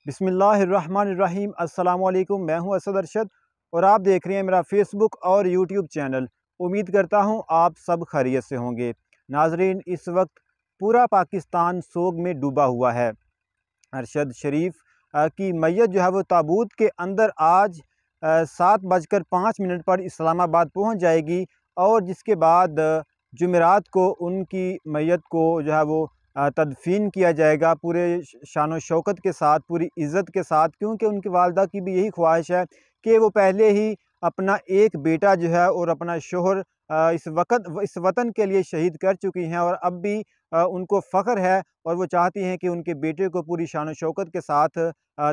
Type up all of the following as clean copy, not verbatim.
बिस्मिल्लाहिर्रहमानिर्रहीम। अस्सलामुअलैकुम। मैं हूं असद अरशद और आप देख रहे हैं मेरा फेसबुक और यूट्यूब चैनल। उम्मीद करता हूं आप सब खैरियत से होंगे। नाजरीन, इस वक्त पूरा पाकिस्तान सोग में डूबा हुआ है। अरशद शरीफ की मैयत जो है वो ताबूत के अंदर आज 7:05 पर इस्लामाबाद पहुंच जाएगी और जिसके बाद जुमेरात को उनकी मैयत को जो है वो तदफीन किया जाएगा पूरे शान व शौकत के साथ, पूरी इज़्ज़त के साथ, क्योंकि उनकी वालिदा की भी यही ख्वाहिश है कि वो पहले ही अपना एक बेटा जो है और अपना शोहर इस वतन के लिए शहीद कर चुकी हैं और अब भी उनको फ़ख्र है और वो चाहती हैं कि उनके बेटे को पूरी शान व शौकत के साथ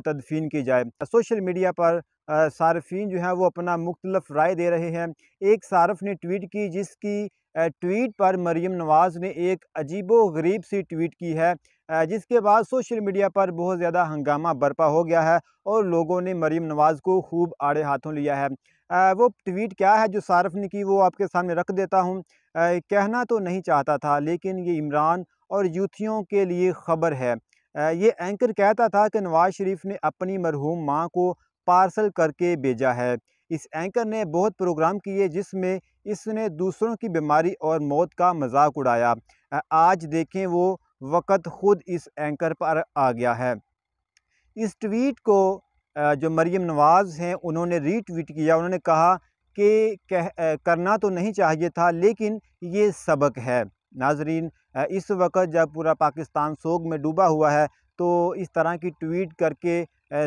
तदफीन की जाए। सोशल मीडिया पर सार्फिन जो है वो अपना मुख्तलिफ राय दे रहे हैं। एक सारफ ने ट्वीट की जिसकी ट्वीट पर मरीम नवाज़ ने एक अजीबो गरीब सी ट्वीट की है, जिसके बाद सोशल मीडिया पर बहुत ज़्यादा हंगामा बरपा हो गया है और लोगों ने मरीम नवाज़ को खूब आड़े हाथों लिया है। वो ट्वीट क्या है जो सारफ ने की, वो आपके सामने रख देता हूँ। कहना तो नहीं चाहता था लेकिन ये इमरान और यूथियों के लिए ख़बर है। ये एंकर कहता था कि नवाज़ शरीफ ने अपनी मरहूम माँ को पार्सल करके भेजा है। इस एंकर ने बहुत प्रोग्राम किए जिसमें इसने दूसरों की बीमारी और मौत का मजाक उड़ाया। आज देखें वो वक़्त ख़ुद इस एंकर पर आ गया है। इस ट्वीट को जो मरीम नवाज़ हैं उन्होंने रीट्वीट किया। उन्होंने कहा कि करना तो नहीं चाहिए था लेकिन ये सबक है। नाज़रीन, इस वक्त जब पूरा पाकिस्तान सोग में डूबा हुआ है तो इस तरह की ट्वीट करके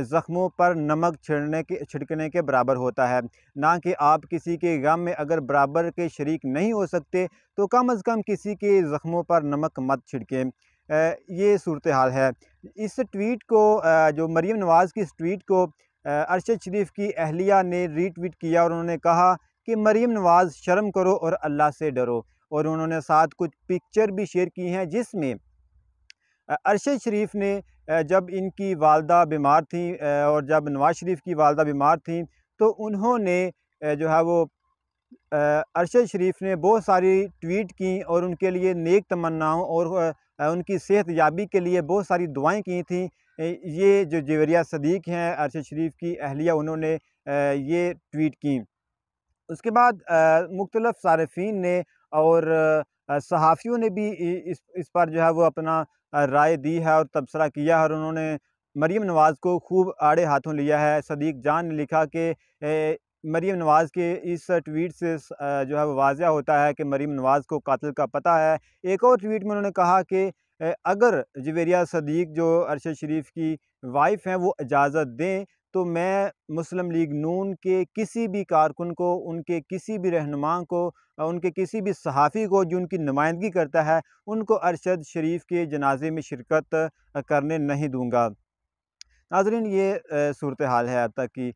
ज़ख्मों पर नमक छिड़कने के बराबर होता है। ना कि आप किसी के गम में अगर बराबर के शरीक नहीं हो सकते तो कम अज़ कम किसी के ज़ख्मों पर नमक मत छिड़कें। ये सूरत हाल है। इस ट्वीट को जो मरीम नवाज़ की इस ट्वीट को अरशद शरीफ की अहलिया ने रीट्वीट किया और उन्होंने कहा कि मरीम नवाज़ शर्म करो और अल्लाह से डरो। और उन्होंने साथ कुछ पिक्चर भी शेयर की हैं जिसमें अरशद शरीफ ने जब इनकी वालदा बीमार थी और जब नवाज़ शरीफ की वालदा बीमार थी तो उन्होंने जो है वो अरशद शरीफ ने बहुत सारी ट्वीट की और उनके लिए नेक तमन्नाओं और उनकी सेहत याबी के लिए बहुत सारी दुआएं की थी। ये जो जेवरिया सदीक हैं अरशद शरीफ की अहलिया, उन्होंने ये ट्वीट की। उसके बाद मुख्तलिफ़ सारिफ़ीन ने और सहाफ़ियों ने भी इस पर जो है वो अपना राय दी है और तबसरा किया है और उन्होंने मरीम नवाज़ को खूब आड़े हाथों लिया है। सदीक जान ने लिखा कि मरीम नवाज़ के इस ट्वीट से जो है वो वाज़िह होता है कि मरीम नवाज़ को कातिल का पता है। एक और ट्वीट में उन्होंने कहा कि अगर जुवेरिया सदीक जो अरशद शरीफ की वाइफ़ हैं वो इजाज़त दें तो मैं मुस्लिम लीग नून के किसी भी कारकुन को, उनके किसी भी रहनुमा को, उनके किसी भी सहाफ़ी को जो उनकी नुमाइंदगी करता है, उनको अरशद शरीफ के जनाजे में शिरकत करने नहीं दूँगा। नाज़रीन, ये सूरत हाल है अब तक की।